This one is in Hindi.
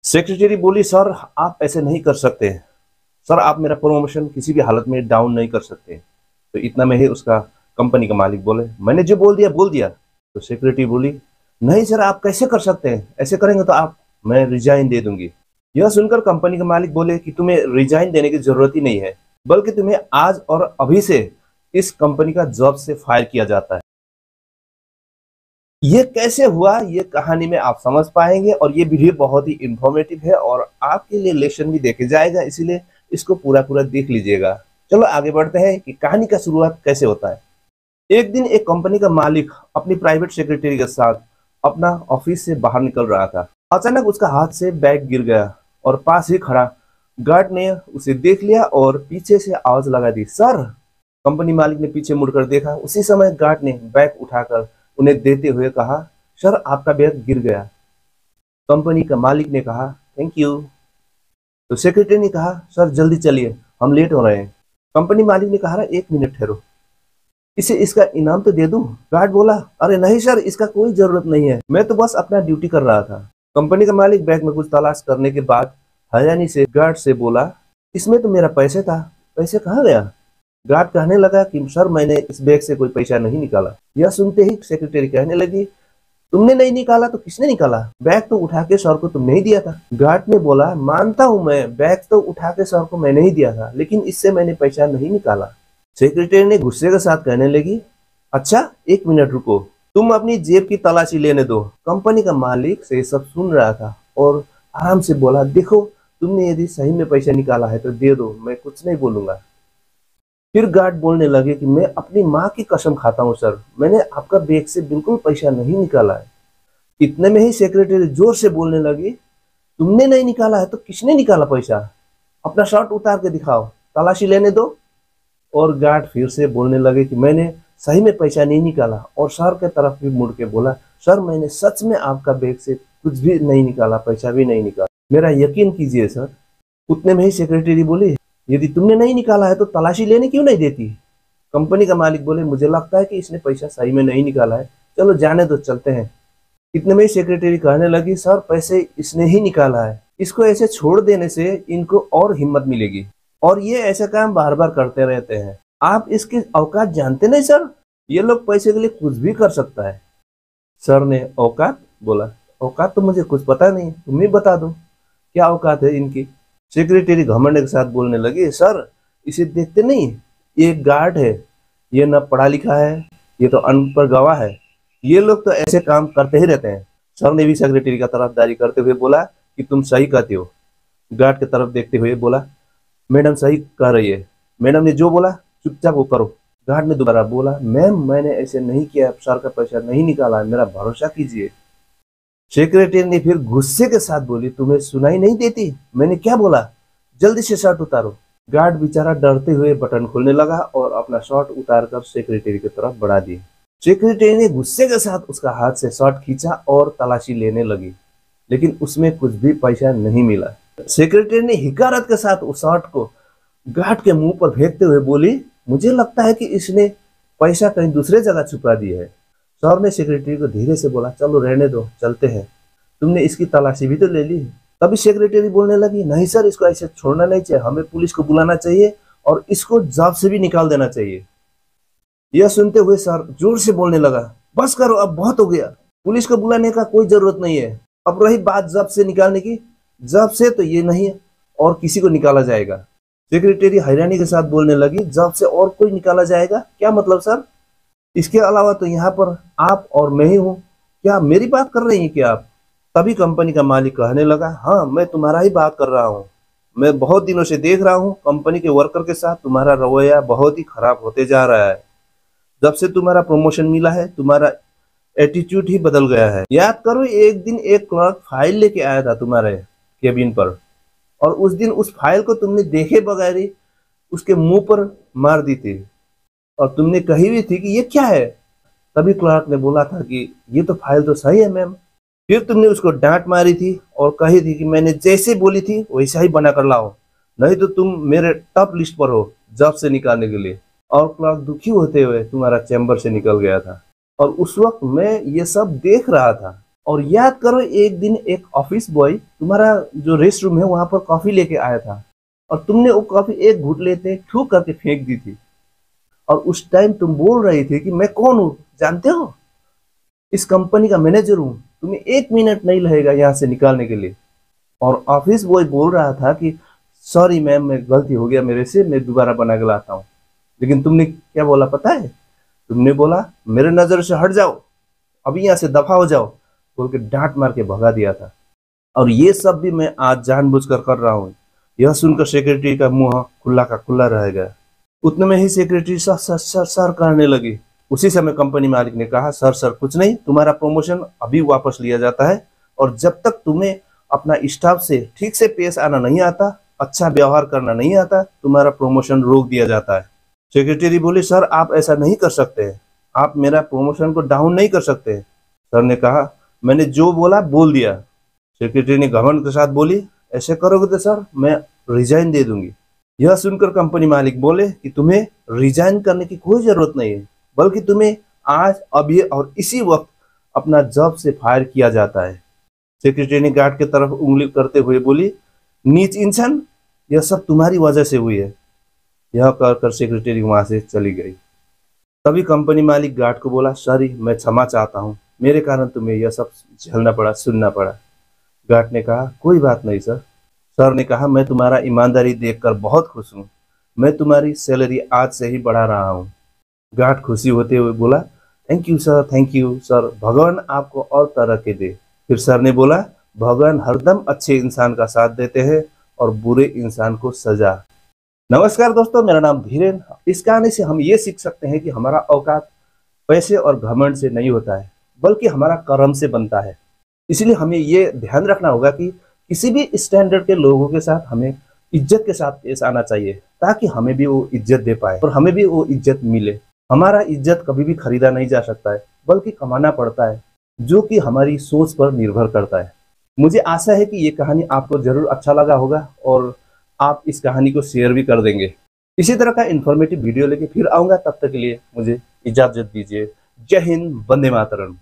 सेक्रेटरी बोली, सर आप ऐसे नहीं कर सकते। सर आप मेरा प्रमोशन किसी भी हालत में डाउन नहीं कर सकते। तो इतना में ही उसका कंपनी का मालिक बोले, मैंने जो बोल दिया। तो सेक्रेटरी बोली, नहीं सर आप कैसे कर सकते हैं, ऐसे करेंगे तो आप मैं रिजाइन दे दूंगी। यह सुनकर कंपनी का मालिक बोले कि तुम्हें रिजाइन देने की जरूरत ही नहीं है, बल्कि तुम्हें आज और अभी से इस कंपनी का जॉब से फायर किया जाता है। ये कैसे हुआ ये कहानी में आप समझ पाएंगे, और ये वीडियो बहुत ही इंफॉर्मेटिव है और आपके लिए लेसन भी देखे जाएगा, इसीलिए इसको पूरा पूरा देख लीजिएगा। चलो आगे बढ़ते हैं कि कहानी का शुरुआत कैसे होता है। एक दिन एक कंपनी का मालिक अपनी प्राइवेट सेक्रेटरी के साथ अपना ऑफिस से बाहर निकल रहा था। अचानक उसका हाथ से बैग गिर गया और पास ही खड़ा गार्ड ने उसे देख लिया और पीछे से आवाज लगा दी, सर। कंपनी मालिक ने पीछे मुड़कर देखा। उसी समय गार्ड ने बैग उठाकर उन्हें देते हुए कहा, सर आपका बैग गिर गया। कंपनी का मालिक ने कहा, थैंक यू। तो सेक्रेटरी ने कहा, सर जल्दी चलिए हम लेट हो रहे हैं। कंपनी मालिक ने कहा, एक मिनट ठहरो, इसे इसका इनाम तो दे दूं। गार्ड बोला, अरे नहीं सर इसका कोई जरूरत नहीं है, मैं तो बस अपना ड्यूटी कर रहा था। कंपनी का मालिक बैग में कुछ तलाश करने के बाद हैरानी से गार्ड से बोला, इसमें तो मेरा पैसे था, पैसे कहाँ गया। गार्ड कहने लगा कि सर मैंने इस बैग से कोई पैसा नहीं निकाला। यह सुनते ही सेक्रेटरी कहने लगी, तुमने नहीं निकाला तो किसने निकाला, बैग तो उठा के सर को तुमने ही दिया था। गार्ड ने बोला, मानता हूँ मैं बैग तो उठा के सर को मैंने ही दिया था, लेकिन इससे मैंने पैसा नहीं निकाला। सेक्रेटरी ने गुस्से के साथ कहने लगी, अच्छा एक मिनट रुको, तुम अपनी जेब की तलाशी लेने दो। कंपनी का मालिक से सब सुन रहा था और आराम से बोला, देखो तुमने यदि सही में पैसा निकाला है तो दे दो, मैं कुछ नहीं बोलूंगा। फिर गार्ड बोलने लगे कि मैं अपनी माँ की कसम खाता हूँ सर, मैंने आपका बैग से बिल्कुल पैसा नहीं निकाला है। इतने में ही सेक्रेटरी जोर से बोलने लगी, तुमने नहीं निकाला है तो किसने निकाला पैसा, अपना शर्ट उतार के दिखाओ, तलाशी लेने दो। और गार्ड फिर से बोलने लगे कि मैंने सही में पैसा नहीं निकाला, और सर के तरफ भी मुड़ के बोला, सर मैंने सच में आपका बैग से कुछ भी नहीं निकाला, पैसा भी नहीं निकाला, मेरा यकीन कीजिए सर। उतने में ही सेक्रेटरी बोली, यदि तुमने नहीं निकाला है तो तलाशी लेने क्यों नहीं देती। कंपनी का मालिक बोले, मुझे लगता है कि इसने पैसा सही में नहीं निकाला है, चलो जाने दो चलते हैं। इतने में ही सेक्रेटरी कहने लगी, सर पैसे इसने ही निकाला है, इसको ऐसे छोड़ देने से इनको और हिम्मत मिलेगी, और ये ऐसा काम बार बार करते रहते हैं, आप इसकी औकात जानते नहीं सर, ये लोग पैसे के लिए कुछ भी कर सकता है। सर ने औकात बोला, औकात तो मुझे कुछ पता नहीं, तुम ही बता दो क्या औकात है इनकी। सेक्रेटरी घमंड के साथ बोलने लगी, सर इसे देखते नहीं, ये एक गार्ड है, ये न पढ़ा लिखा है, ये तो अनपढ़ गवाह है, ये लोग तो ऐसे काम करते ही रहते हैं। सर ने भी सेक्रेटरी का तरफदारी करते हुए बोला कि तुम सही कहते हो। गार्ड की तरफ देखते हुए बोला, मैडम सही कह रही है, मैडम ने जो बोला चुपचाप वो करो। गार्ड ने दोबारा बोला, मैम मैंने ऐसे नहीं किया, सर का पैसा नहीं निकाला, मेरा भरोसा कीजिए। सेक्रेटरी ने फिर गुस्से के साथ बोली, तुम्हें सुनाई नहीं देती, मैंने क्या बोला, जल्दी से शर्ट उतारो। गार्ड बेचारा डरते हुए बटन खोलने लगा और अपना शर्ट उतारकर सेक्रेटरी की तरफ बढ़ा दिया। सेक्रेटरी ने गुस्से के साथ उसका हाथ से शर्ट खींचा और तलाशी लेने लगी, लेकिन उसमें कुछ भी पैसा नहीं मिला। सेक्रेटरी ने हिकारत के साथ उस शर्ट को गार्ड के मुंह पर फेंकते हुए बोली, मुझे लगता है कि इसने पैसा कहीं दूसरे जगह छुपा दिया है। सर ने सेक्रेटरी को धीरे से बोला, चलो रहने दो चलते हैं, तुमने इसकी तलाशी भी तो ले ली। तभी सेक्रेटरी बोलने लगी, नहीं सर इसको ऐसे छोड़ना नहीं चाहिए, हमें पुलिस को बुलाना चाहिए और इसको जॉब से भी निकाल देना चाहिए। यह सुनते हुए सर जोर से बोलने लगा, बस करो अब बहुत हो गया, पुलिस को बुलाने का कोई जरूरत नहीं है। अब रही बात जॉब से निकालने की, जॉब से तो ये नहीं है और किसी को निकाला जाएगा। सेक्रेटरी हैरानी के साथ बोलने लगी, जॉब से और कोई निकाला जाएगा, क्या मतलब सर, इसके अलावा तो यहाँ पर आप और मैं ही हूँ, क्या मेरी बात कर रही हैं क्या आप। तभी कंपनी का मालिक कहने लगा, हाँ मैं तुम्हारा ही बात कर रहा हूँ, मैं बहुत दिनों से देख रहा हूँ कंपनी के वर्कर के साथ तुम्हारा रवैया बहुत ही खराब होते जा रहा है। जब से तुम्हारा प्रमोशन मिला है तुम्हारा एटीट्यूड ही बदल गया है। याद करो एक दिन एक क्लर्क फाइल लेके आया था तुम्हारे केबिन पर, और उस दिन उस फाइल को तुमने देखे बगैर ही उसके मुंह पर मार दी थी, और तुमने कही भी थी कि ये क्या है। तभी क्लर्क ने बोला था कि ये तो फाइल तो सही है मैम। फिर तुमने उसको डांट मारी थी और कही थी कि मैंने जैसे बोली थी वैसा ही बना कर लाओ, नहीं तो तुम मेरे टॉप लिस्ट पर हो जॉब से निकालने के लिए। और क्लर्क दुखी होते हुए तुम्हारा चैम्बर से निकल गया था, और उस वक्त मैं ये सब देख रहा था। और याद करो एक दिन एक ऑफिस बॉय तुम्हारा जो रेस्ट रूम है वहां पर कॉफी लेके आया था और तुमने वो कॉफी एक घूंट लेते ठूक करके फेंक दी थी। और उस टाइम तुम बोल रहे थे कि मैं कौन हूँ जानते हो, इस कंपनी का मैनेजर हूँ, तुम्हें 1 मिनट नहीं लगेगा यहाँ से निकालने के लिए। और ऑफिस बॉय बोल रहा था कि सॉरी मैम, मैं गलती हो गया मेरे से, मैं दोबारा बना के लाता हूँ। लेकिन तुमने क्या बोला पता है, तुमने बोला मेरे नजर से हट जाओ, अभी यहाँ से दफा हो जाओ, बोल के डांट मार के भगा दिया था। और ये सब भी मैं आज जानबूझकर कर रहा हूँ। यह सुनकर सेक्रेटरी का मुंह खुला का खुला रह गया। उतने में ही secretary sir sir sir sir करने लगी। उसी समय कंपनी मालिक ने कहा, सर सर कुछ नहीं, तुम्हारा प्रमोशन अभी वापस लिया जाता है और जब तक तुम्हें अपना स्टाफ से ठीक से पेश आना नहीं आता, अच्छा व्यवहार करना नहीं आता, तुम्हारा प्रमोशन रोक दिया जाता है। सेक्रेटरी बोली, सर आप ऐसा नहीं कर सकते, आप मेरा प्रमोशन को डाउन नहीं कर सकते। सर ने कहा, मैंने जो बोला बोल दिया। सेक्रेटरी ने घमंड के साथ बोली, ऐसे करोगे तो सर मैं रिजाइन दे दूंगी। यह सुनकर कंपनी मालिक बोले कि तुम्हें रिजाइन करने की कोई जरूरत नहीं है, बल्कि तुम्हें आज अभी और इसी वक्त अपना जॉब से फायर किया जाता है। सेक्रेटरी ने गार्ड की तरफ उंगली करते हुए बोली, नीच इंसान, यह सब तुम्हारी वजह से हुई है। यह कहकर सेक्रेटरी वहां से चली गई। तभी कंपनी मालिक गार्ड को बोला, सॉरी मैं क्षमा चाहता हूँ, मेरे कारण तुम्हें यह सब झेलना पड़ा, सुनना पड़ा। गार्ड ने कहा, कोई बात नहीं सर। सर ने कहा, मैं तुम्हारा ईमानदारी देखकर बहुत खुश हूँ, मैं तुम्हारी सैलरी आज से ही बढ़ा रहा हूँ। गार्ड खुशी होते हुए बोला, थैंक यू सर, भगवान आपको और तरक्की दे। फिर सर ने बोला, भगवान हरदम अच्छे इंसान का साथ देते हैं और बुरे इंसान को सजा। नमस्कार दोस्तों, मेरा नाम धीरेन। इस कहानी से हम ये सीख सकते हैं कि हमारा औकात पैसे और घमंड से नहीं होता है, बल्कि हमारा कर्म से बनता है। इसलिए हमें ये ध्यान रखना होगा कि किसी भी स्टैंडर्ड के लोगों के साथ हमें इज्जत के साथ पेश आना चाहिए, ताकि हमें भी वो इज्जत दे पाए और हमें भी वो इज्जत मिले। हमारा इज्जत कभी भी खरीदा नहीं जा सकता है, बल्कि कमाना पड़ता है, जो कि हमारी सोच पर निर्भर करता है। मुझे आशा है कि ये कहानी आपको जरूर अच्छा लगा होगा और आप इस कहानी को शेयर भी कर देंगे। इसी तरह का इन्फॉर्मेटिव वीडियो लेके फिर आऊंगा, तब तक के लिए मुझे इजाजत दीजिए। जय हिंद, वंदे मातरम।